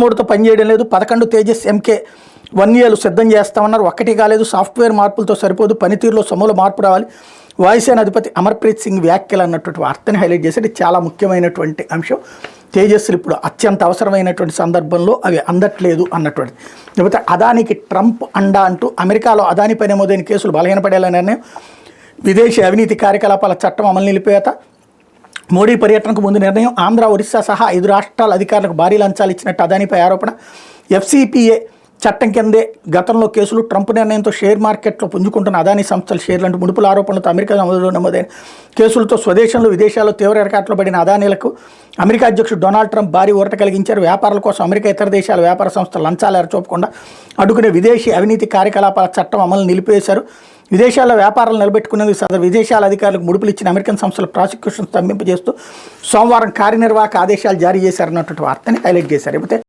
మూడుతో పనిచేయడం లేదు. 11 తేజస్ MK-1Aలు సిద్ధం చేస్తామన్నారు. ఒక్కటి కాలేదు, సాఫ్ట్వేర్ మార్పులతో సరిపోదు, పనితీరులో సమూల మార్పు రావాలి. వాయుసేన అధిపతి అమర్ప్రీత్ సింగ్ వ్యాఖ్యలు అన్నటువంటి వార్తని హైలైట్ చేశారు. ఇది చాలా ముఖ్యమైనటువంటి అంశం. తేజస్సులు ఇప్పుడు అత్యంత అవసరమైనటువంటి సందర్భంలో అవి అందట్లేదు అన్నటువంటిది. లేకపోతే అదానికి ట్రంప్ అండా అంటూ అమెరికాలో అదాని పైన నమోదైన కేసులు బలహీనపడేలా నిర్ణయం, విదేశీ అవినీతి కార్యకలాపాల చట్టం అమలు నిలిపేత, మోడీ పర్యటనకు ముందు నిర్ణయం, ఆంధ్ర ఒరిస్సా సహా 5 రాష్ట్రాల అధికారులకు భారీ లంచాలు ఇచ్చినట్టు అదానిపై ఆరోపణ, FCPA చట్టం కిందే గతంలో కేసులు, ట్రంప్ నిర్ణయంతో షేర్ మార్కెట్లో పుంజుకుంటున్న అదానీ సంస్థల షేర్లంటూ ముడుపుల ఆరోపణలతో అమెరికా నమోదైన కేసులతో స్వదేశంలో విదేశాల్లో తీవ్ర ఎరకాట్లో పడిన అదానీలకు అమెరికా అధ్యక్షుడు డొనాల్డ్ ట్రంప్ భారీ ఊరట కలిగించారు. వ్యాపారాల కోసం అమెరికా ఇతర దేశాల వ్యాపార సంస్థలు లంచాలు ఎరచూపకుండా అడ్డుకునే విదేశీ అవినీతి కార్యకలాపాల చట్టం అమలు నిలిపివేశారు. విదేశాల్లో వ్యాపారాలు నిలబెట్టుకునేందుకు సదరు విదేశాల అధికారులకు ముడుపులు ఇచ్చిన అమెరికన్ సంస్థల ప్రాసిక్యూషన్ స్తంభింపజేస్తూ సోమవారం కార్యనిర్వాహక ఆదేశాలు జారీ చేశారన్నటువంటి వార్తని హైలైట్ చేశారు.